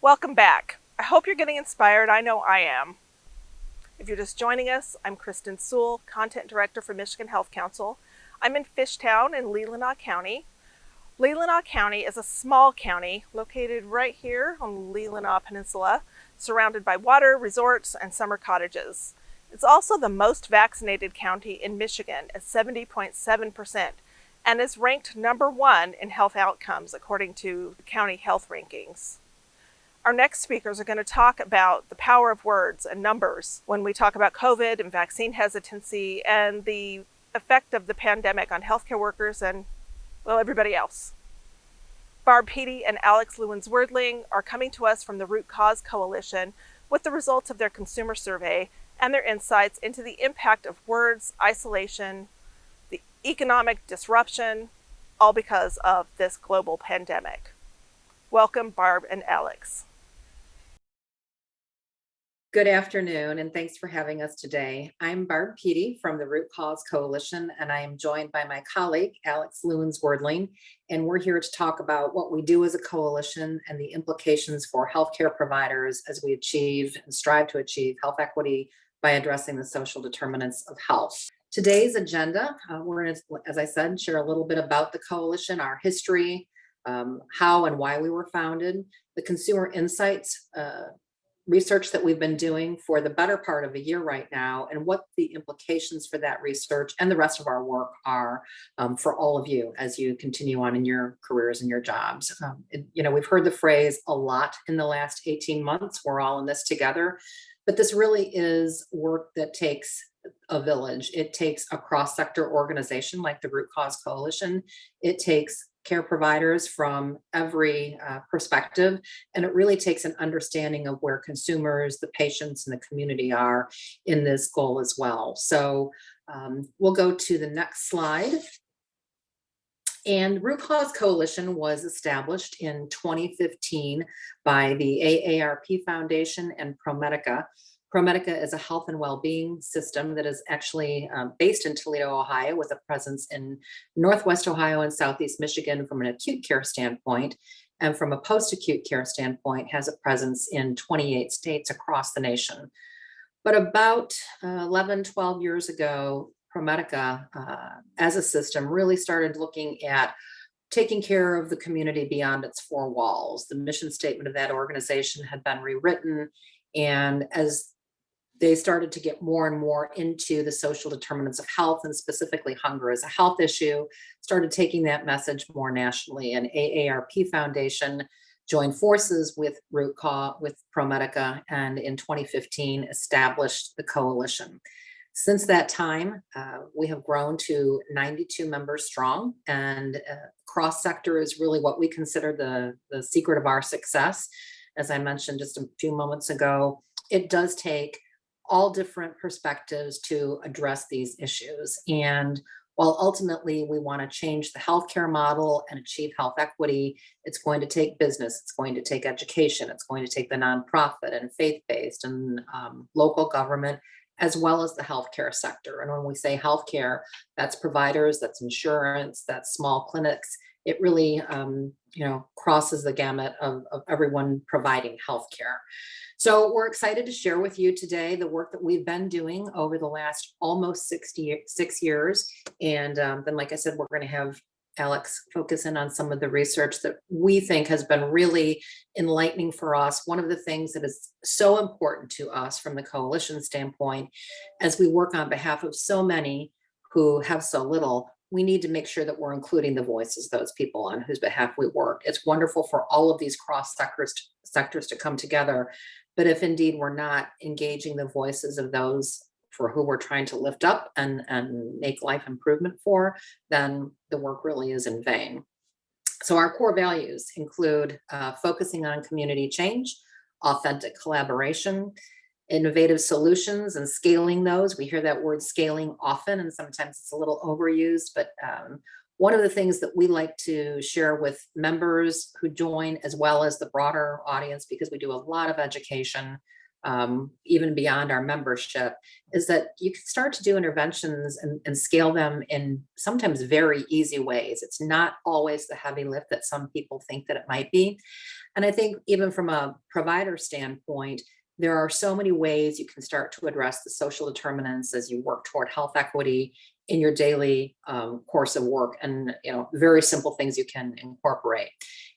Welcome back. I hope you're getting inspired. I know I am. If you're just joining us, I'm Kristen Sewell, Content Director for Michigan Health Council. I'm in Fishtown in Leelanau County. Leelanau County is a small county located right here on the Leelanau Peninsula, surrounded by water, resorts, and summer cottages. It's also the most vaccinated county in Michigan at 70.7% and is ranked number 1 in health outcomes according to the county health rankings. Our next speakers are going to talk about the power of words and numbers when we talk about COVID and vaccine hesitancy and the effect of the pandemic on healthcare workers and, well, everybody else. Barb Peaty and Alex Lewins-Wordling are coming to us from the Root Cause Coalition with the results of their consumer survey and their insights into the impact of words, isolation, the economic disruption, all because of this global pandemic. Welcome, Barb and Alex. Good afternoon, and thanks for having us today. I'm Barb Peaty from the Root Cause Coalition, and I am joined by my colleague, Alex Lewins-Wordling, and we're here to talk about what we do as a coalition and the implications for healthcare providers as we achieve and strive to achieve health equity by addressing the social determinants of health. Today's agenda, we're going to, as I said, share a little bit about the coalition, our history, how and why we were founded, the consumer insights research that we've been doing for the better part of a year right now, and what the implications for that research and the rest of our work are for all of you as you continue on in your careers and your jobs. We've heard the phrase a lot in the last 18 months, we're all in this together, but this really is work that takes a village. It takes a cross-sector organization like the Root Cause Coalition. It takes care providers from every perspective. And it really takes an understanding of where consumers, the patients, and the community are in this goal as well. So we'll go to the next slide. And Root Cause Coalition was established in 2015 by the AARP Foundation and ProMedica. ProMedica is a health and well-being system that is actually based in Toledo, Ohio, with a presence in Northwest Ohio and Southeast Michigan from an acute care standpoint, and from a post-acute care standpoint has a presence in 28 states across the nation. But about 11, 12 years ago, ProMedica as a system really started looking at taking care of the community beyond its four walls. The mission statement of that organization had been rewritten, and as they started to get more and more into the social determinants of health, and specifically hunger as a health issue, started taking that message more nationally. And AARP Foundation joined forces with Root Cause, with ProMedica, and in 2015 established the coalition. Since that time, we have grown to 92 members strong, and cross-sector is really what we consider the secret of our success. As I mentioned just a few moments ago, it does take all different perspectives to address these issues. And while ultimately we want to change the healthcare model and achieve health equity, it's going to take business, it's going to take education, it's going to take the nonprofit and faith-based and local government, as well as the healthcare sector. And when we say healthcare, that's providers, that's insurance, that's small clinics. It really crosses the gamut of everyone providing healthcare. So we're excited to share with you today the work that we've been doing over the last almost 66 years. And then, like I said, we're going to have Alex focus in on some of the research that we think has been really enlightening for us. One of the things that is so important to us from the coalition standpoint, as we work on behalf of so many who have so little, we need to make sure that we're including the voices of those people on whose behalf we work. It's wonderful for all of these cross sectors to come together. But if indeed we're not engaging the voices of those for who we're trying to lift up and make life improvement for, then the work really is in vain. So our core values include focusing on community change, authentic collaboration, innovative solutions, and scaling those. We hear that word scaling often, and sometimes it's a little overused, but one of the things that we like to share with members who join, as well as the broader audience, because we do a lot of education, even beyond our membership, is that you can start to do interventions and scale them in sometimes very easy ways. It's not always the heavy lift that some people think that it might be. And I think even from a provider standpoint, there are so many ways you can start to address the social determinants as you work toward health equity in your daily course of work, and very simple things you can incorporate.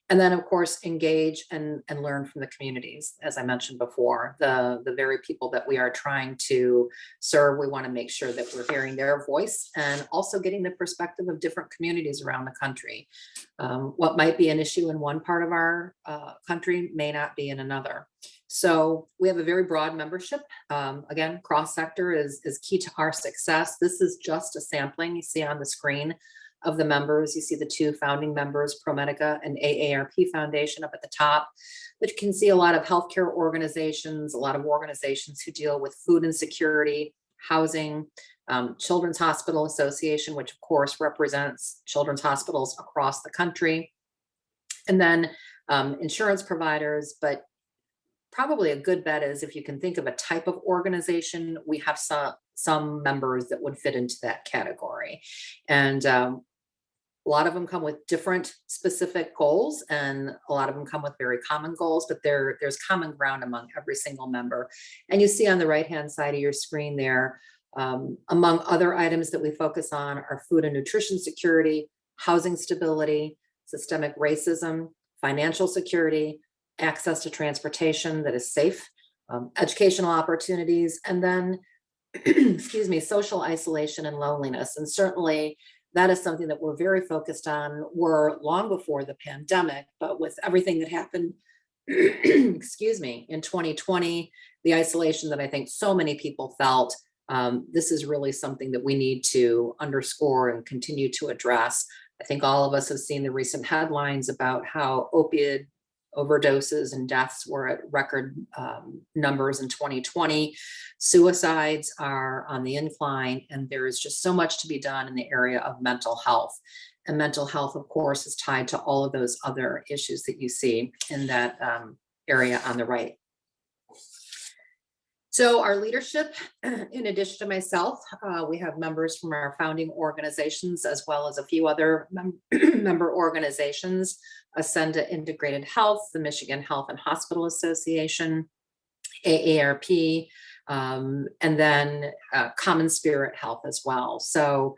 And then, of course, engage and learn from the communities. As I mentioned before, the very people that we are trying to serve, we want to make sure that we're hearing their voice and also getting the perspective of different communities around the country. What might be an issue in one part of our country may not be in another. So we have a very broad membership. Again, cross-sector is key to our success. This is just a sampling you see on the screen of the members. You see the two founding members, ProMedica and AARP Foundation up at the top. But you can see a lot of healthcare organizations, a lot of organizations who deal with food insecurity, housing, Children's Hospital Association, which of course represents children's hospitals across the country, and then insurance providers. But probably a good bet is if you can think of a type of organization, we have some members that would fit into that category. And a lot of them come with different specific goals, and a lot of them come with very common goals, but there's common ground among every single member. And you see on the right-hand side of your screen there, among other items that we focus on are food and nutrition security, housing stability, systemic racism, financial security, access to transportation that is safe, educational opportunities, and then, excuse me, social isolation and loneliness. And certainly that is something that we're very focused on. We're long before the pandemic, but with everything that happened, excuse me, in 2020, the isolation that I think so many people felt, this is really something that we need to underscore and continue to address. I think all of us have seen the recent headlines about how opioid overdoses and deaths were at record numbers in 2020. Suicides are on the incline, and there is just so much to be done in the area of mental health. And mental health, of course, is tied to all of those other issues that you see in that area on the right. So our leadership, in addition to myself, we have members from our founding organizations, as well as a few other member organizations: Ascenda Integrated Health, the Michigan Health and Hospital Association, AARP, and then Common Spirit Health as well. So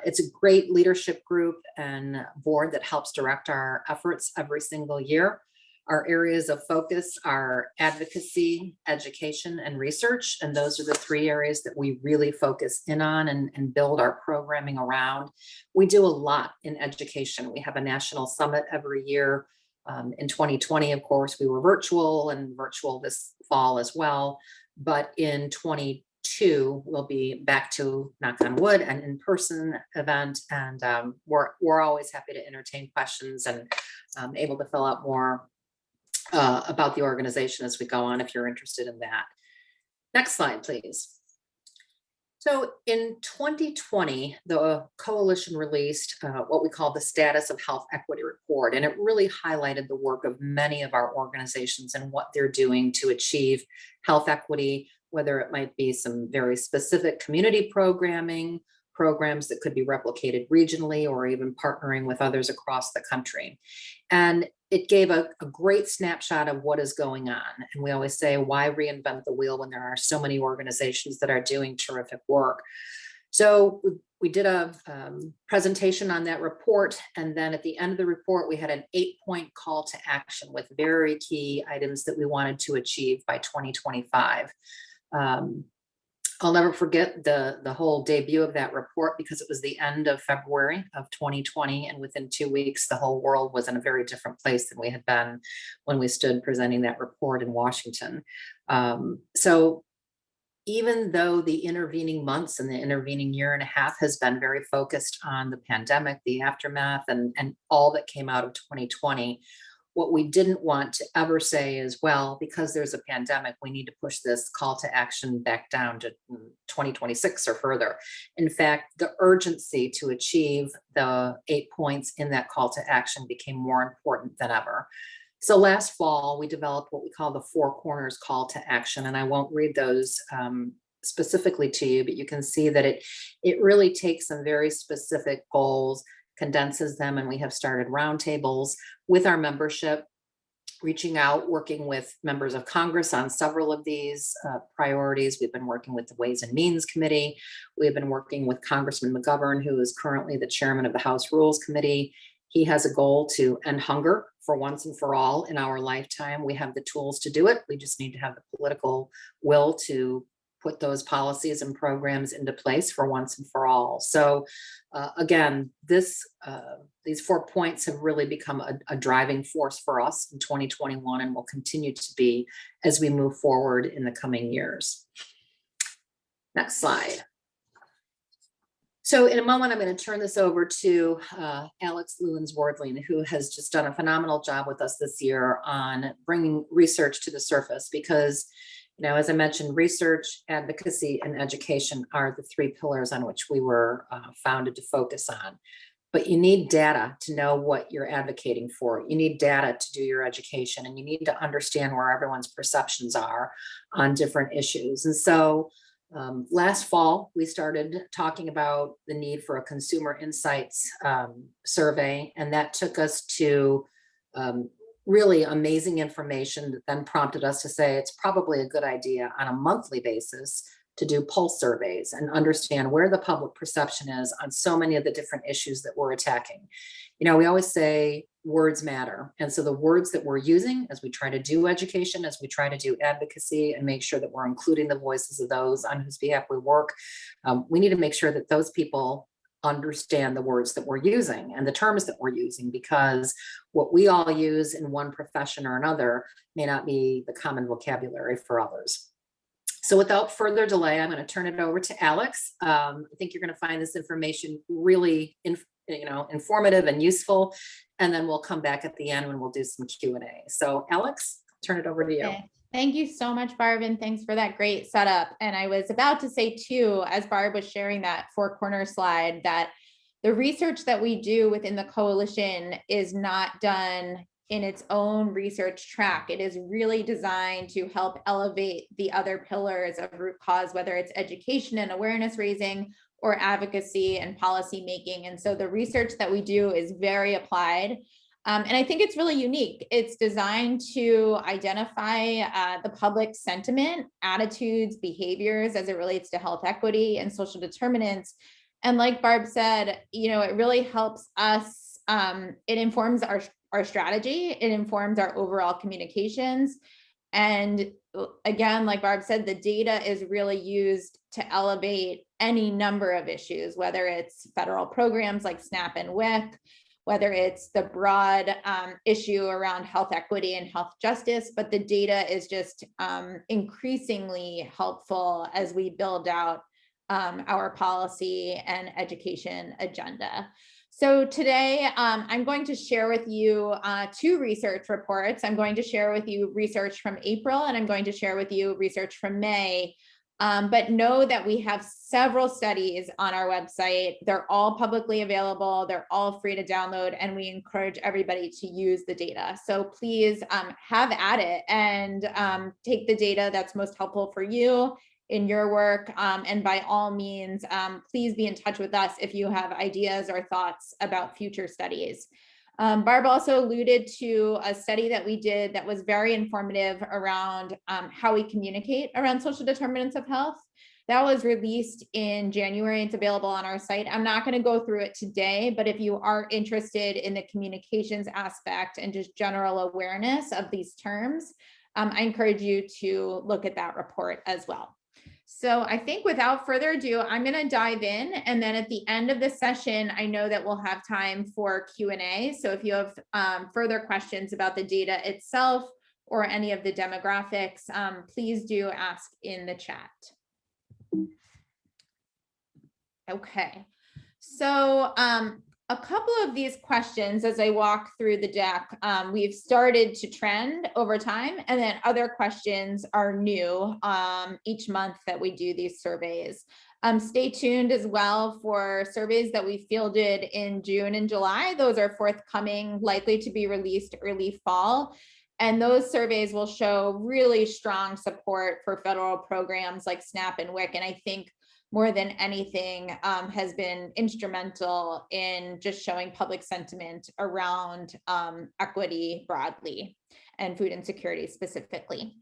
it's a great leadership group and board that helps direct our efforts every single year. Our areas of focus are advocacy, education, and research. And those are the three areas that we really focus in on and build our programming around. We do a lot in education. We have a national summit every year. In 2020, of course, we were virtual, and virtual this fall as well. But in 2022, we'll be back to, knock on wood, an in-person event. And we're always happy to entertain questions and able to fill out more about the organization as we go on, if you're interested in that. Next slide, please. So in 2020, the coalition released what we call the Status of Health Equity Report, and it really highlighted the work of many of our organizations and what they're doing to achieve health equity, whether it might be some very specific community programming, programs that could be replicated regionally, or even partnering with others across the country. And it gave a great snapshot of what is going on. And we always say, why reinvent the wheel when there are so many organizations that are doing terrific work? So we did a presentation on that report. And then at the end of the report, we had an 8-point call to action with very key items that we wanted to achieve by 2025. I'll never forget the whole debut of that report, because it was the end of February of 2020. And within 2 weeks, the whole world was in a very different place than we had been when we stood presenting that report in Washington. So even though the intervening months and the intervening year and a half has been very focused on the pandemic, the aftermath, and all that came out of 2020, what we didn't want to ever say is, well, because there's a pandemic, we need to push this call to action back down to 2026 or further. In fact, the urgency to achieve the 8 points in that call to action became more important than ever. So last fall, we developed what we call the Four Corners Call to Action, and I won't read those specifically to you, but you can see that it really takes some very specific goals, condenses them, and we have started roundtables with our membership, reaching out, working with members of Congress on several of these priorities. We've been working with the Ways and Means Committee. We've been working with Congressman McGovern, who is currently the chairman of the House Rules Committee. He has a goal to end hunger for once and for all in our lifetime. We have the tools to do it. We just need to have the political will to put those policies and programs into place for once and for all. So again, these 4 points have really become a driving force for us in 2021 and will continue to be as we move forward in the coming years. Next slide. So in a moment, I'm going to turn this over to Alex Lewins-Wardling, who has just done a phenomenal job with us this year on bringing research to the surface because, as I mentioned, research, advocacy, and education are the 3 pillars on which we were founded to focus on. But you need data to know what you're advocating for. You need data to do your education, and you need to understand where everyone's perceptions are on different issues. And so last fall, we started talking about the need for a consumer insights survey, and that took us to really amazing information that then prompted us to say it's probably a good idea on a monthly basis to do pulse surveys and understand where the public perception is on so many of the different issues that we're attacking. We always say words matter. And so the words that we're using as we try to do education, as we try to do advocacy and make sure that we're including the voices of those on whose behalf we work, we need to make sure that those people understand the words that we're using and the terms that we're using, because what we all use in one profession or another may not be the common vocabulary for others. So without further delay, I'm going to turn it over to Alex. I think you're going to find this information really informative and useful. And then we'll come back at the end when we'll do some Q&A. So Alex, turn it over to you. Okay. Thank you so much, Barb, and thanks for that great setup. And I was about to say too, as Barb was sharing that 4 corner slide, that the research that we do within the coalition is not done in its own research track. It is really designed to help elevate the other pillars of root cause, whether it's education and awareness raising or advocacy and policy making. And so the research that we do is very applied. And I think it's really unique. It's designed to identify the public sentiment, attitudes, behaviors as it relates to health equity and social determinants. And like Barb said, it really helps us. It informs our strategy. It informs our overall communications. And again, like Barb said, the data is really used to elevate any number of issues, whether it's federal programs like SNAP and WIC, whether it's the broad issue around health equity and health justice, but the data is just increasingly helpful as we build out our policy and education agenda. So today I'm going to share with you 2 research reports. I'm going to share with you research from April, and I'm going to share with you research from May. But know that we have several studies on our website. They're all publicly available. They're all free to download, and we encourage everybody to use the data. So please have at it and take the data that's most helpful for you in your work. And by all means, please be in touch with us if you have ideas or thoughts about future studies. Barb also alluded to a study that we did that was very informative around how we communicate around social determinants of health. That was released in January. It's available on our site. I'm not going to go through it today, but if you are interested in the communications aspect and just general awareness of these terms, I encourage you to look at that report as well. So I think without further ado, I'm going to dive in, and then at the end of the session, I know that we'll have time for Q&A. So if you have further questions about the data itself or any of the demographics, please do ask in the chat. Okay, so a couple of these questions, as I walk through the deck, we've started to trend over time, and then other questions are new each month that we do these surveys. Stay tuned as well for surveys that we fielded in June and July. Those are forthcoming, likely to be released early fall. And those surveys will show really strong support for federal programs like SNAP and WIC. And I think more than anything has been instrumental in just showing public sentiment around equity broadly and food insecurity specifically.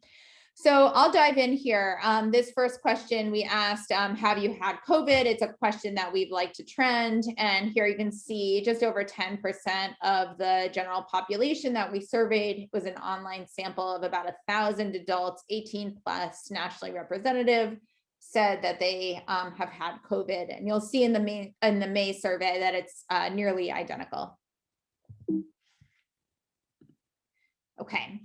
So I'll dive in here. This first question we asked, have you had COVID? It's a question that we'd like to trend. And here you can see just over 10% of the general population that we surveyed was an online sample of about 1,000 adults, 18 plus, nationally representative, said that they have had COVID. And you'll see in the May survey that it's nearly identical. Okay.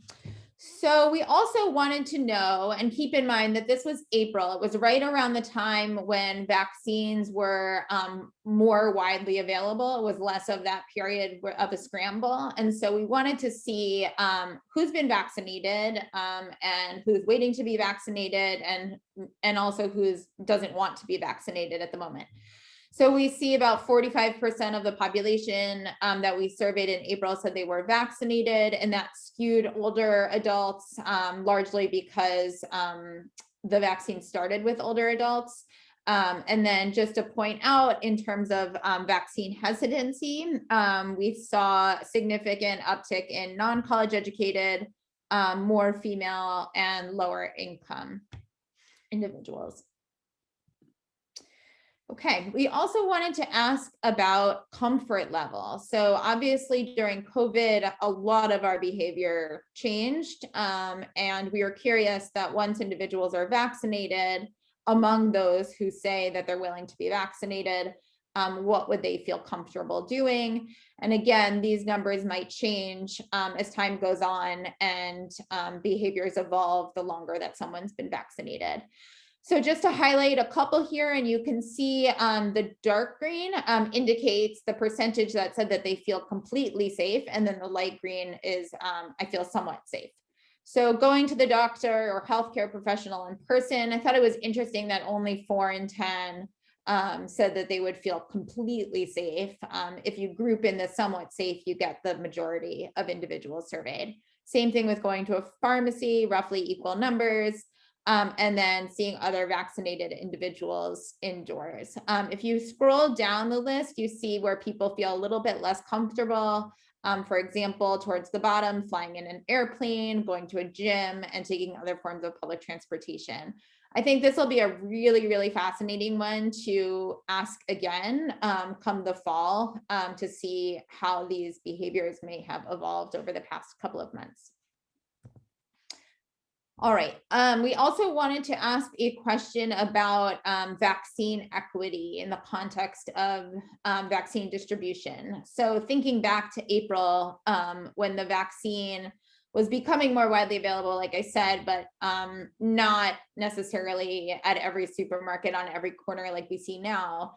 So we also wanted to know, and keep in mind that this was April, it was right around the time when vaccines were more widely available. It was less of that period of a scramble. And so we wanted to see who's been vaccinated and who's waiting to be vaccinated, and also who doesn't want to be vaccinated at the moment. So we see about 45% of the population that we surveyed in April said they were vaccinated, and that skewed older adults, largely because the vaccine started with older adults. And then just to point out, in terms of vaccine hesitancy, we saw a significant uptick in non-college educated, more female and lower income individuals. Okay, we also wanted to ask about comfort level. So obviously during COVID, a lot of our behavior changed. And we were curious that once individuals are vaccinated, among those who say that they're willing to be vaccinated, what would they feel comfortable doing? And again, these numbers might change as time goes on and behaviors evolve the longer that someone's been vaccinated. So just to highlight a couple here, and you can see the dark green indicates the percentage that said that they feel completely safe. And then the light green is I feel somewhat safe. So going to the doctor or healthcare professional in person, I thought it was interesting that only 4 in 10 said that they would feel completely safe. If you group in the somewhat safe, you get the majority of individuals surveyed. Same thing with going to a pharmacy, roughly equal numbers. And then seeing other vaccinated individuals indoors. If you scroll down the list, you see where people feel a little bit less comfortable. For example, towards the bottom, flying in an airplane, going to a gym, and taking other forms of public transportation. I think this will be a really, really fascinating one to ask again come the fall to see how these behaviors may have evolved over the past couple of months. All right. We also wanted to ask a question about vaccine equity in the context of vaccine distribution. So thinking back to April, when the vaccine was becoming more widely available, like I said, but not necessarily at every supermarket on every corner like we see now.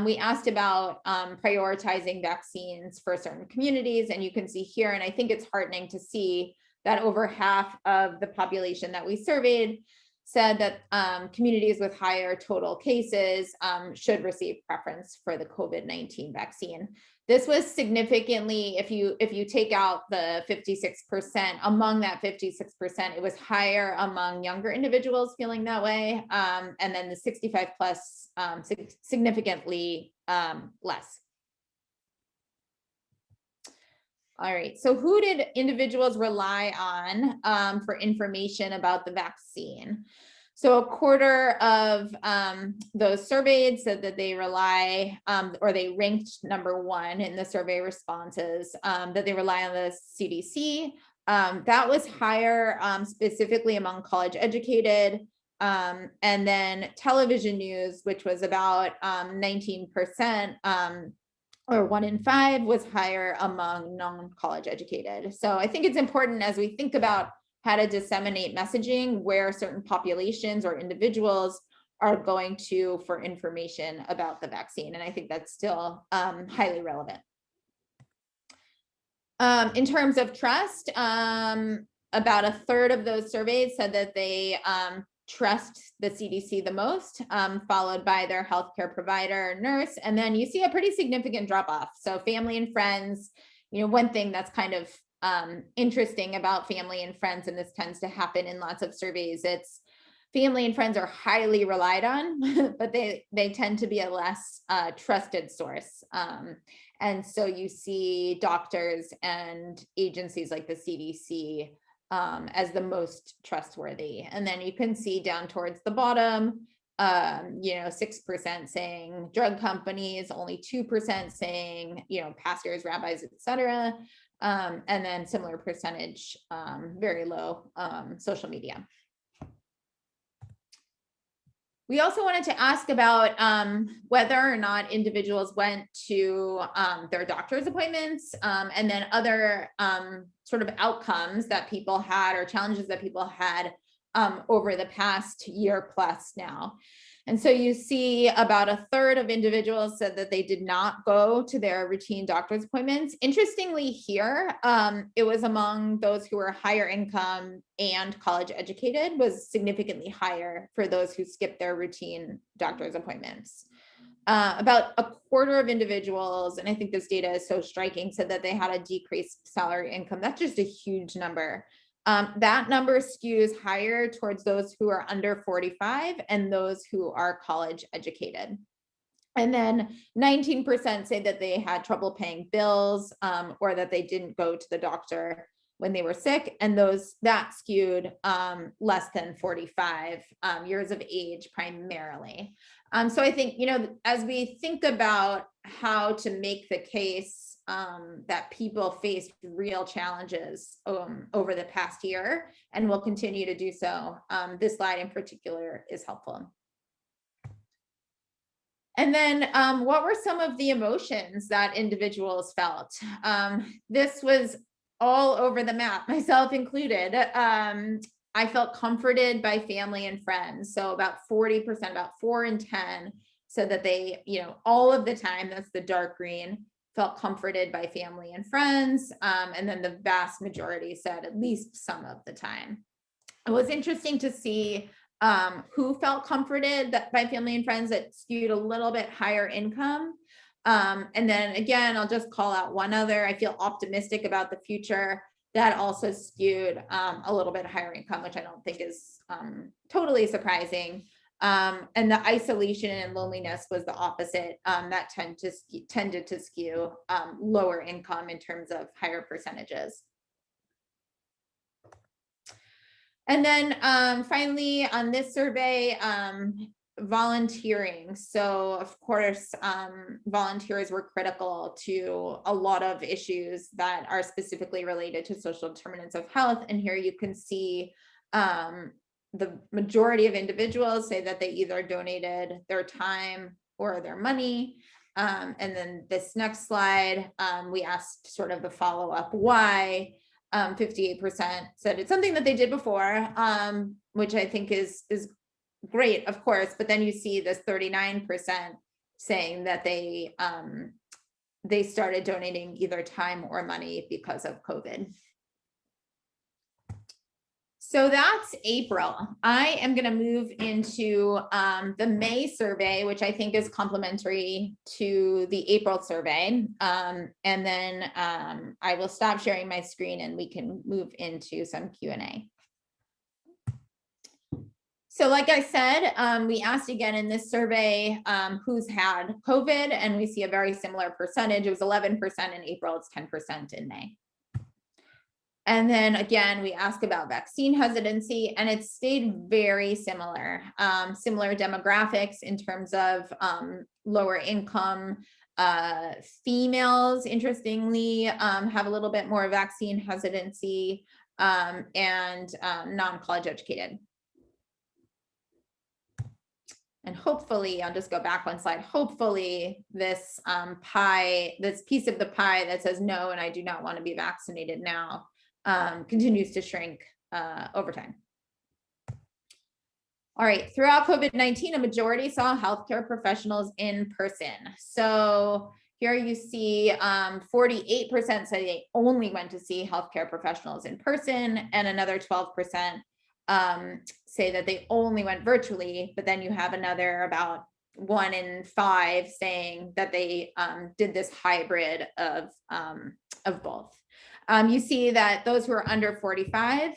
We asked about prioritizing vaccines for certain communities, and you can see here, and I think it's heartening to see that over half of the population that we surveyed said that communities with higher total cases should receive preference for the COVID-19 vaccine. This was significantly, if you take out the 56%, among that 56%, it was higher among younger individuals feeling that way, and then the 65 plus significantly less. All right, so who did individuals rely on for information about the vaccine? So a quarter of those surveyed said that they rely, or they ranked number 1 in the survey responses, that they rely on the CDC. That was higher specifically among college educated. And then television news, which was about 19%, or 1 in 5 was higher among non-college educated. So I think it's important as we think about how to disseminate messaging where certain populations or individuals are going to for information about the vaccine. And I think that's still highly relevant. In terms of trust, about a third of those surveyed said that they trust the CDC the most, followed by their healthcare provider, nurse, and then you see a pretty significant drop off. So family and friends, one thing that's kind of interesting about family and friends, and this tends to happen in lots of surveys, it's family and friends are highly relied on, but they tend to be a less trusted source. And so you see doctors and agencies like the CDC as the most trustworthy. And then you can see down towards the bottom, 6% saying drug companies, only 2% saying, pastors, rabbis, etc. And then similar percentage, very low, social media. We also wanted to ask about whether or not individuals went to their doctor's appointments and then other sort of outcomes that people had or challenges that people had over the past year plus now. And so you see about a third of individuals said that they did not go to their routine doctor's appointments. Interestingly here, it was among those who were higher income and college educated, was significantly higher for those who skipped their routine doctor's appointments. About a quarter of individuals, and I think this data is so striking, said that they had a decreased salary income. That's just a huge number. That number skews higher towards those who are under 45 and those who are college educated. And then 19% say that they had trouble paying bills or that they didn't go to the doctor when they were sick, and that skewed less than 45 years of age primarily. So I think, as we think about how to make the case that people faced real challenges over the past year and will continue to do so, this slide in particular is helpful. And then what were some of the emotions that individuals felt? This was all over the map, myself included. I felt comforted by family and friends. So about 40%, about 4 in 10 said that they, all of the time, that's the dark green, felt comforted by family and friends. And then the vast majority said at least some of the time. It was interesting to see who felt comforted by family and friends. That skewed a little bit higher income. And then again, I'll just call out one other. I feel optimistic about the future. That also skewed a little bit higher income, which I don't think is totally surprising. And the isolation and loneliness was the opposite. That tended to skew lower income in terms of higher percentages. And then finally on this survey, volunteering. So of course, volunteers were critical to a lot of issues that are specifically related to social determinants of health. And here you can see the majority of individuals say that they either donated their time or their money. And then this next slide, we asked sort of the follow-up why. 58% said it's something that they did before, which I think is great, of course. But then you see this 39% saying that they started donating either time or money because of COVID. So that's April. I am going to move into the May survey, which I think is complementary to the April survey. And then I will stop sharing my screen and we can move into some Q&A. So like I said, we asked again in this survey who's had COVID, and we see a very similar percentage. It was 11% in April, it's 10% in May. And then again, we ask about vaccine hesitancy, and it stayed very similar. Similar demographics in terms of lower income. Females, interestingly, have a little bit more vaccine hesitancy, and non-college educated. And hopefully, I'll just go back one slide. Hopefully this this piece of the pie that says no, and I do not want to be vaccinated now, continues to shrink over time. All right, throughout COVID-19, a majority saw healthcare professionals in person. So here you see 48% say they only went to see healthcare professionals in person, and another 12% say that they only went virtually, but then you have another about 1 in 5 saying that they did this hybrid of both. You see that those who are under 45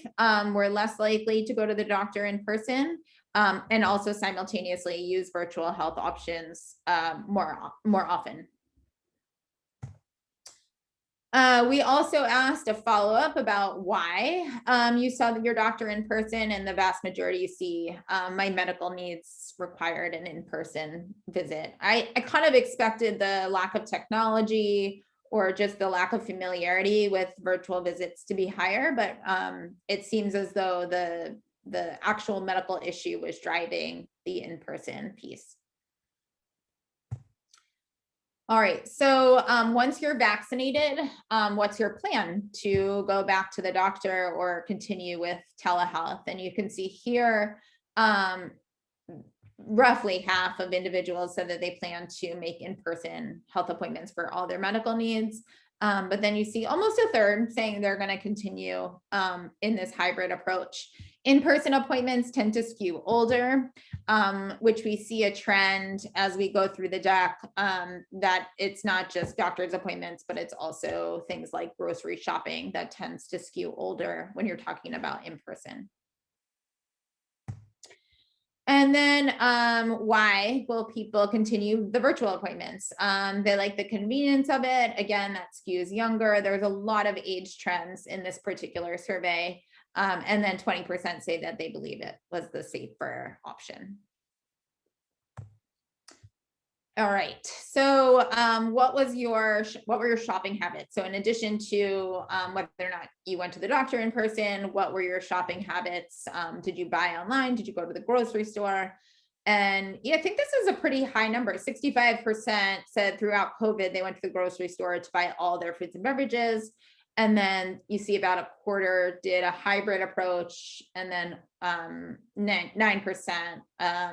were less likely to go to the doctor in person, and also simultaneously use virtual health options more often. We also asked a follow-up about why you saw your doctor in person, and the vast majority see my medical needs required an in-person visit. I kind of expected the lack of technology or just the lack of familiarity with virtual visits to be higher, but it seems as though the actual medical issue was driving the in-person piece. All right, so once you're vaccinated, what's your plan to go back to the doctor or continue with telehealth? And you can see here, roughly half of individuals said that they plan to make in-person health appointments for all their medical needs. But then you see almost a third saying they're going to continue in this hybrid approach. In-person appointments tend to skew older, which we see a trend as we go through the deck, that it's not just doctor's appointments, but it's also things like grocery shopping that tends to skew older when you're talking about in-person. And then why will people continue the virtual appointments? They like the convenience of it. Again, that skews younger. There's a lot of age trends in this particular survey. And then 20% say that they believe it was the safer option. All right, so what were your shopping habits? So in addition to whether or not you went to the doctor in person, what were your shopping habits? Did you buy online? Did you go to the grocery store? And yeah, I think this is a pretty high number. 65% said throughout COVID, they went to the grocery store to buy all their foods and beverages. And then you see about a quarter did a hybrid approach, and then 9%,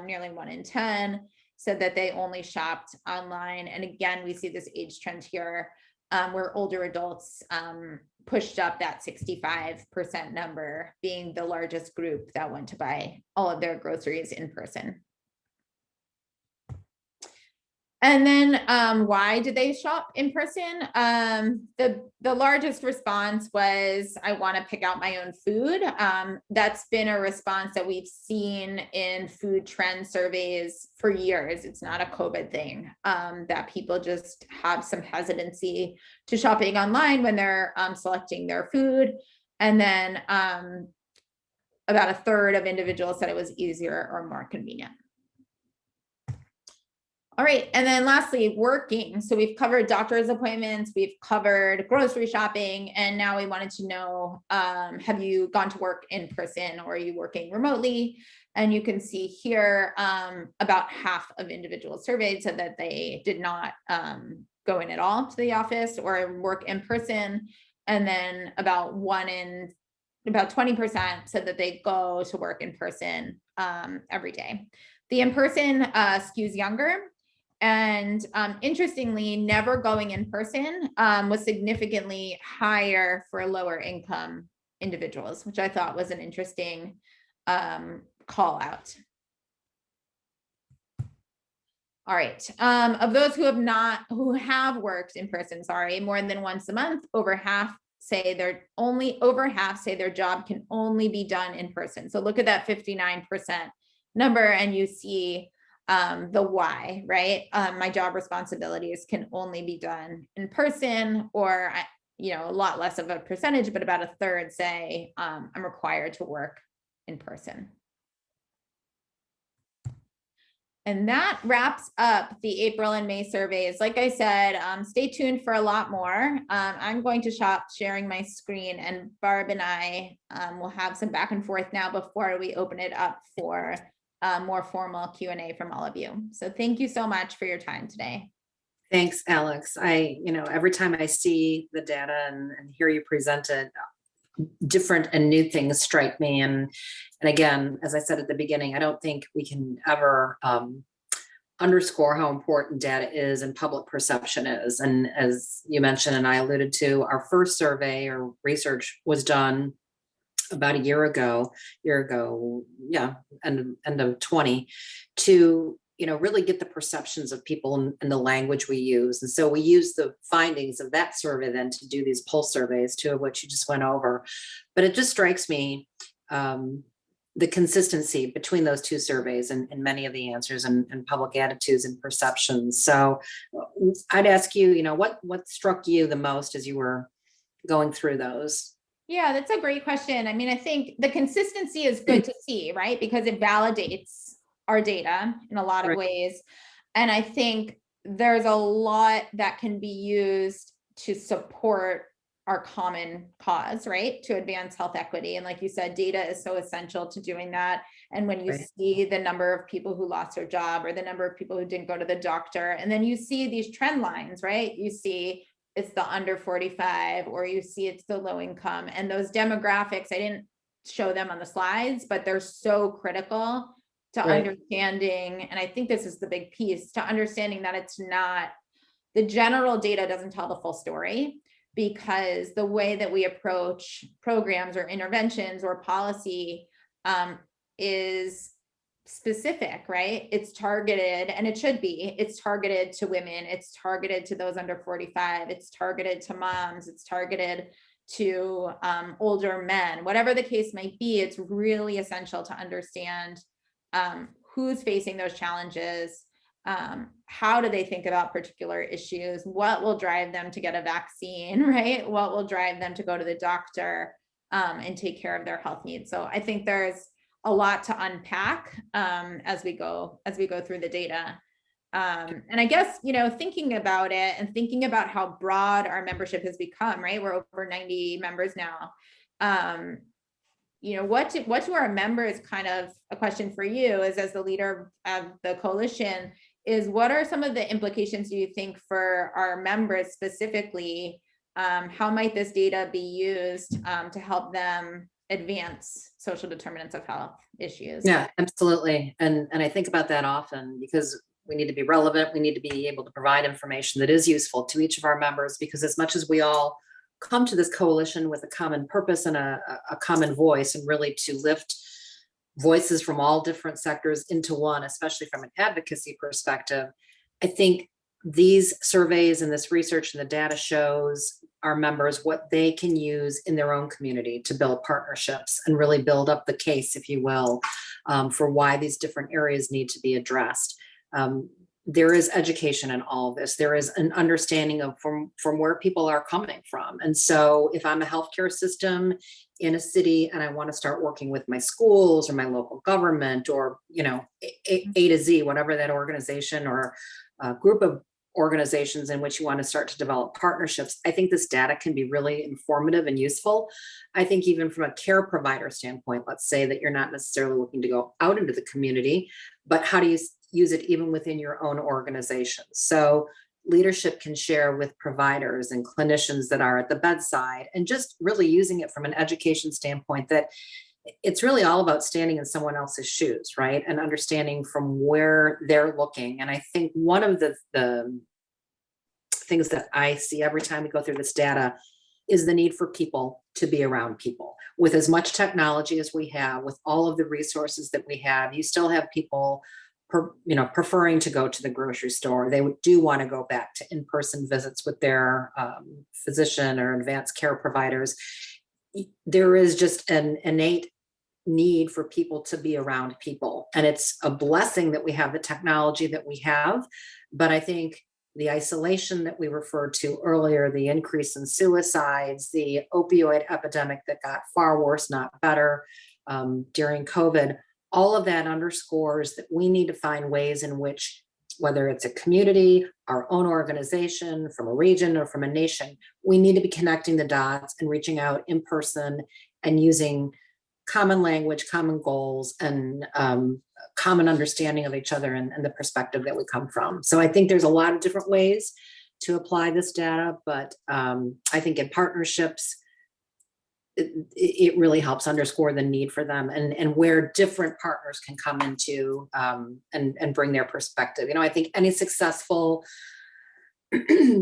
nearly 1 in 10, said that they only shopped online. And again, we see this age trend here where older adults pushed up that 65% number, being the largest group that went to buy all of their groceries in person. And then why did they shop in person? The largest response was, I want to pick out my own food. That's been a response that we've seen in food trend surveys for years. It's not a COVID thing, that people just have some hesitancy to shopping online when they're selecting their food. And then about a third of individuals said it was easier or more convenient. All right, and then lastly, working. So we've covered doctor's appointments, we've covered grocery shopping, and now we wanted to know, have you gone to work in person or are you working remotely? And you can see here, about half of individuals surveyed said that they did not go in at all to the office or work in person. And then about 20% said that they go to work in person every day. The in-person skews younger. And interestingly, never going in person was significantly higher for lower income individuals, which I thought was an interesting call out. All right, of those who have worked in person, more than once a month, over half say their job can only be done in person. So look at that 59% number, and you see the why, right? My job responsibilities can only be done in person, or a lot less of a percentage, but about a third say I'm required to work in person. And that wraps up the April and May surveys. Like I said, stay tuned for a lot more. I'm going to stop sharing my screen, and Barb and I will have some back and forth now before we open it up for more formal Q&A from all of you. So thank you so much for your time today. Thanks, Alex. Every time I see the data and hear you present it, different and new things strike me. And again, as I said at the beginning, I don't think we can ever underscore how important data is and public perception is. And as you mentioned, and I alluded to, our first survey or research was done about a year ago, yeah, end of 20, to really get the perceptions of people and the language we use. And so we use the findings of that survey then to do these pulse surveys, two of which you just went over. But it just strikes me the consistency between those two surveys and many of the answers and public attitudes and perceptions. So I'd ask you, what struck you the most as you were going through those? Yeah, that's a great question. I mean, I think the consistency is good to see, right? Because it validates our data in a lot of ways. And I think there's a lot that can be used to support our common cause, right? To advance health equity. And like you said, data is so essential to doing that. And when you see the number of people who lost their job or the number of people who didn't go to the doctor, and then you see these trend lines, right? You see it's the under 45, or you see it's the low income, and those demographics, I didn't show them on the slides, but they're so critical to understanding. And I think this is the big piece, to understanding that it's not, the general data doesn't tell the full story, because the way that we approach programs or interventions or policy is specific, right? It's targeted, and it should be. It's targeted to women. It's targeted to those under 45. It's targeted to moms. It's targeted to older men. Whatever the case might be, it's really essential to understand who's facing those challenges. How do they think about particular issues? What will drive them to get a vaccine, right? What will drive them to go to the doctor and take care of their health needs? So I think there's a lot to unpack as we go through the data. And I guess, thinking about it and thinking about how broad our membership has become, right? We're over 90 members now. What do our members, kind of a question for you is, as the leader of the coalition, is what are some of the implications do you think for our members specifically? How might this data be used to help them advance social determinants of health issues? Yeah, absolutely. And I think about that often, because we need to be relevant. We need to be able to provide information that is useful to each of our members, because as much as we all come to this coalition with a common purpose and a common voice, and really to lift voices from all different sectors into one, especially from an advocacy perspective, I think these surveys and this research and the data shows our members what they can use in their own community to build partnerships and really build up the case, if you will, for why these different areas need to be addressed. There is education in all of this. There is an understanding of from where people are coming from. And so if I'm a healthcare system in a city and I want to start working with my schools or my local government, or, A to Z, whatever that organization or group of organizations in which you want to start to develop partnerships, I think this data can be really informative and useful. I think even from a care provider standpoint, let's say that you're not necessarily looking to go out into the community, but how do you use it even within your own organization? So leadership can share with providers and clinicians that are at the bedside, and just really using it from an education standpoint, that it's really all about standing in someone else's shoes, right? And understanding from where they're looking. And I think one of the things that I see every time we go through this data is the need for people to be around people. With as much technology as we have, with all of the resources that we have, you still have people preferring to go to the grocery store. They do want to go back to in-person visits with their physician or advanced care providers. There is just an innate need for people to be around people. And it's a blessing that we have the technology that we have. But I think the isolation that we referred to earlier, the increase in suicides, the opioid epidemic that got far worse, not better, during COVID, all of that underscores that we need to find ways in which, whether it's a community, our own organization, from a region, or from a nation, we need to be connecting the dots and reaching out in person and using common language, common goals, and common understanding of each other and the perspective that we come from. So I think there's a lot of different ways to apply this data, but I think in partnerships, it really helps underscore the need for them, and where different partners can come into and bring their perspective. I think any successful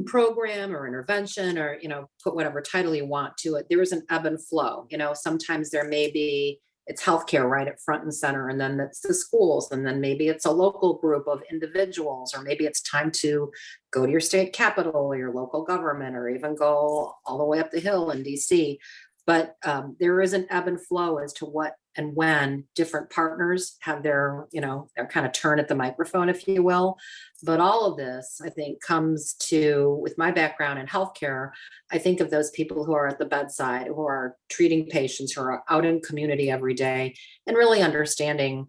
program or intervention, or put whatever title you want to it, there is an ebb and flow. Sometimes there may be, it's healthcare right at front and center, and then it's the schools, and then maybe it's a local group of individuals, or maybe it's time to go to your state capital or your local government, or even go all the way up the hill in DC. But there is an ebb and flow as to what and when different partners have their kind of turn at the microphone, if you will. But all of this, I think, comes to, with my background in healthcare, I think of those people who are at the bedside, who are treating patients, who are out in community every day, and really understanding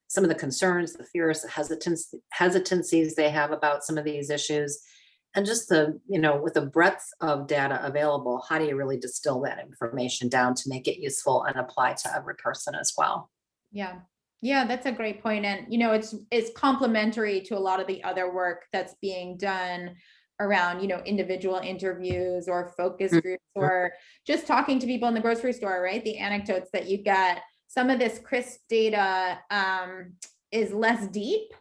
some of the concerns, the fears, the hesitancies they have about some of these issues. And just with the breadth of data available, how do you really distill that information down to make it useful and apply to every person as well? Yeah. Yeah, that's a great point. And, it's complementary to a lot of the other work that's being done around, individual interviews or focus groups, or just talking to people in the grocery store, right? The anecdotes that you get. Some of this CRISP data is less deep,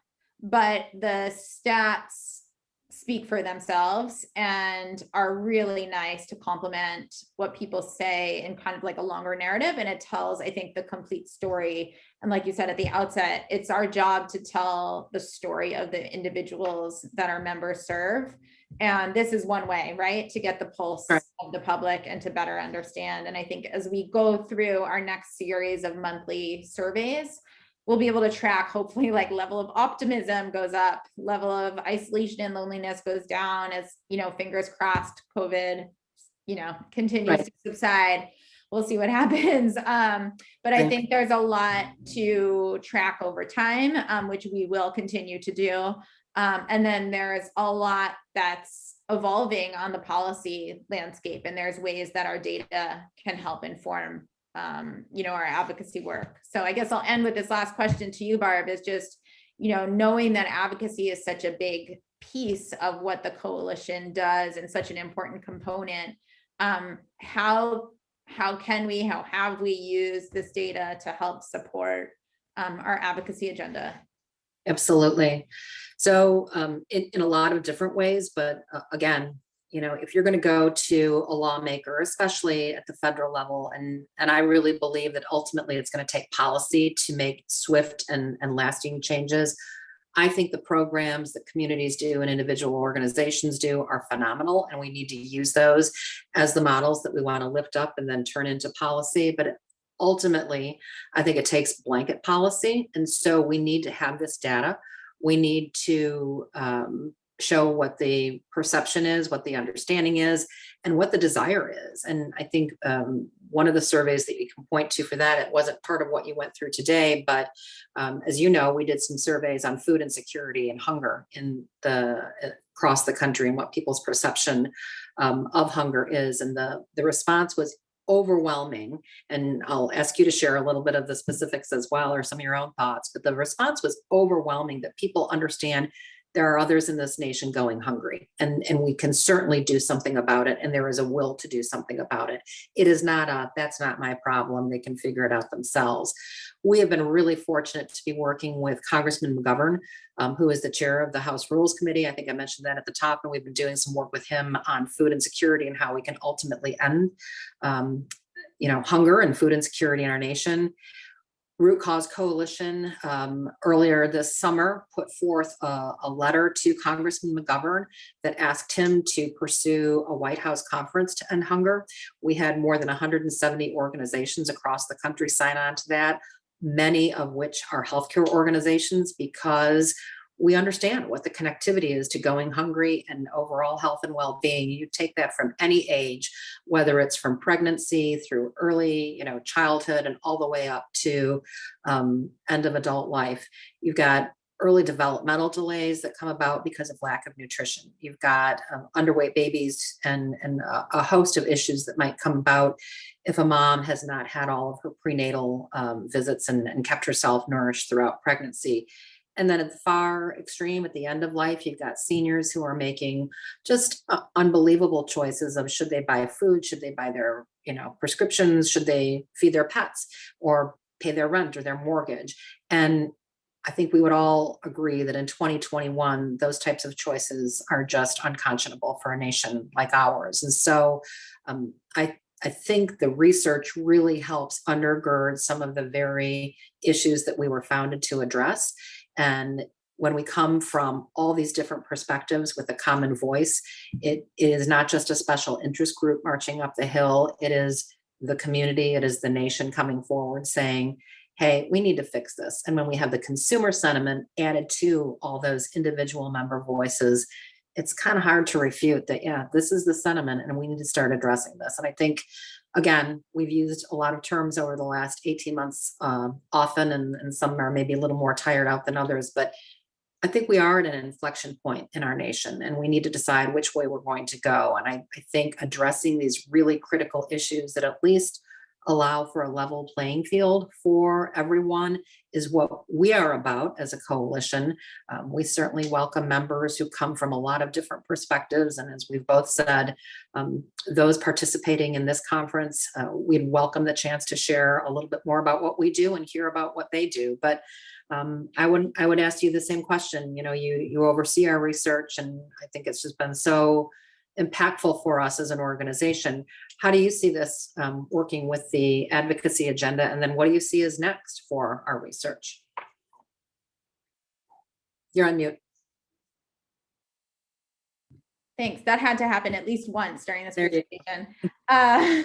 but the stats speak for themselves and are really nice to complement what people say in kind of like a longer narrative. And it tells, I think, the complete story. And like you said at the outset, it's our job to tell the story of the individuals that our members serve. And this is one way, right, to get the pulse of the public and to better understand. And I think as we go through our next series of monthly surveys, we'll be able to track, hopefully, like level of optimism goes up, level of isolation and loneliness goes down as, fingers crossed, COVID, continues to subside. We'll see what happens. But I think there's a lot to track over time, which we will continue to do. And then there's a lot that's evolving on the policy landscape, and there's ways that our data can help inform our advocacy work. So I guess I'll end with this last question to you, Barb, is just, knowing that advocacy is such a big piece of what the coalition does and such an important component, how have we used this data to help support our advocacy agenda? Absolutely. So in a lot of different ways, but again, if you're going to go to a lawmaker, especially at the federal level, and I really believe that ultimately it's going to take policy to make swift and lasting changes. I think the programs that communities do and individual organizations do are phenomenal, and we need to use those as the models that we want to lift up and then turn into policy. But ultimately, I think it takes blanket policy. And so we need to have this data. We need to show what the perception is, what the understanding is, and what the desire is. And I think one of the surveys that you can point to for that, it wasn't part of what you went through today, but as you know, we did some surveys on food insecurity and hunger across the country, and what people's perception of hunger is. And the response was overwhelming. And I'll ask you to share a little bit of the specifics as well, or some of your own thoughts, but the response was overwhelming, that people understand there are others in this nation going hungry, and we can certainly do something about it. And there is a will to do something about it. It is not that's not my problem. They can figure it out themselves. We have been really fortunate to be working with Congressman McGovern, who is the chair of the House Rules Committee. I think I mentioned that at the top, and we've been doing some work with him on food insecurity and how we can ultimately end, hunger and food insecurity in our nation. Root Cause Coalition earlier this summer put forth a letter to Congressman McGovern that asked him to pursue a White House conference to end hunger. We had more than 170 organizations across the country sign on to that, many of which are healthcare organizations, because we understand what the connectivity is to going hungry and overall health and well-being. You take that from any age, whether it's from pregnancy through early, childhood, and all the way up to end of adult life. You've got early developmental delays that come about because of lack of nutrition. You've got underweight babies and a host of issues that might come about if a mom has not had all of her prenatal visits and kept herself nourished throughout pregnancy. And then at the far extreme, at the end of life, you've got seniors who are making just unbelievable choices of should they buy food, should they buy their, prescriptions, should they feed their pets or pay their rent or their mortgage. And I think we would all agree that in 2021, those types of choices are just unconscionable for a nation like ours. And so I think the research really helps undergird some of the very issues that we were founded to address. And when we come from all these different perspectives with a common voice, it is not just a special interest group marching up the hill. It is the community, it is the nation coming forward saying, hey, we need to fix this. And when we have the consumer sentiment added to all those individual member voices, it's kind of hard to refute that, yeah, this is the sentiment and we need to start addressing this. And I think, again, we've used a lot of terms over the last 18 months often, and some are maybe a little more tired out than others, but I think we are at an inflection point in our nation and we need to decide which way we're going to go. And I think addressing these really critical issues that at least allow for a level playing field for everyone is what we are about as a coalition. We certainly welcome members who come from a lot of different perspectives. And as we've both said, those participating in this conference, we'd welcome the chance to share a little bit more about what we do and hear about what they do. But I would ask you the same question. You oversee our research, and I think it's just been so impactful for us as an organization. How do you see this working with the advocacy agenda? And then what do you see as next for our research? You're on mute. Thanks. That had to happen at least once during this There you presentation. I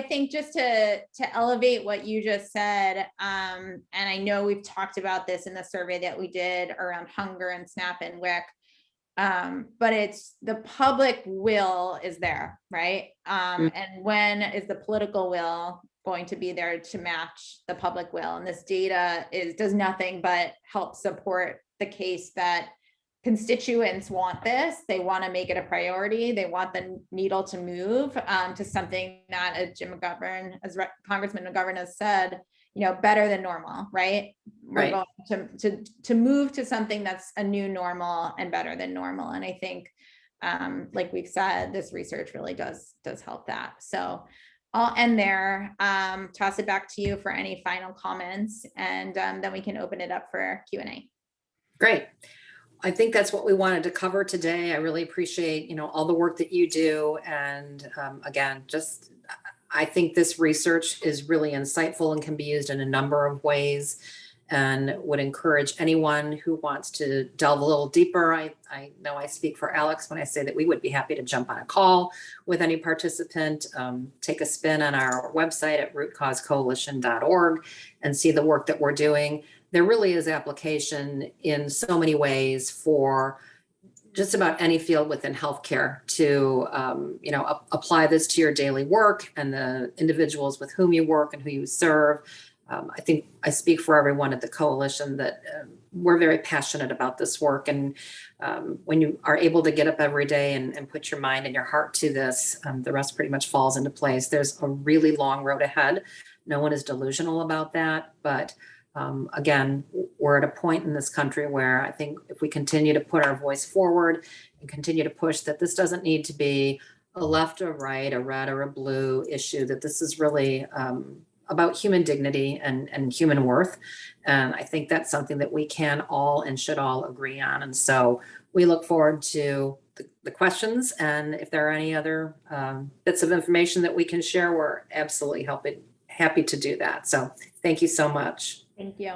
think just to elevate what you just said, and I know we've talked about this in the survey that we did around hunger and SNAP and WIC, but it's the public will is there, right? And when is the political will going to be there to match the public will? And this data does nothing but help support the case that constituents want this. They want to make it a priority. They want the needle to move to something that, as Congressman McGovern has said, better than normal, right? We're going to move to something that's a new normal and better than normal. And I think, like we've said, this research really does help that. So I'll end there, toss it back to you for any final comments, and then we can open it up for Q&A. Great. I think that's what we wanted to cover today. I really appreciate, all the work that you do. And again, I think this research is really insightful and can be used in a number of ways, and would encourage anyone who wants to delve a little deeper. I know I speak for Alex when I say that we would be happy to jump on a call with any participant, take a spin on our website at rootcausecoalition.org and see the work that we're doing. There really is application in so many ways for just about any field within healthcare to, apply this to your daily work and the individuals with whom you work and who you serve. I think I speak for everyone at the coalition that we're very passionate about this work. And when you are able to get up every day and put your mind and your heart to this, the rest pretty much falls into place. There's a really long road ahead. No one is delusional about that, but again, we're at a point in this country where I think if we continue to put our voice forward and continue to push that this doesn't need to be a left or right, a red or a blue issue, that this is really about human dignity and human worth. And I think that's something that we can all and should all agree on. And so we look forward to the questions. And if there are any other bits of information that we can share, we're absolutely happy to do that. So thank you so much. Thank you.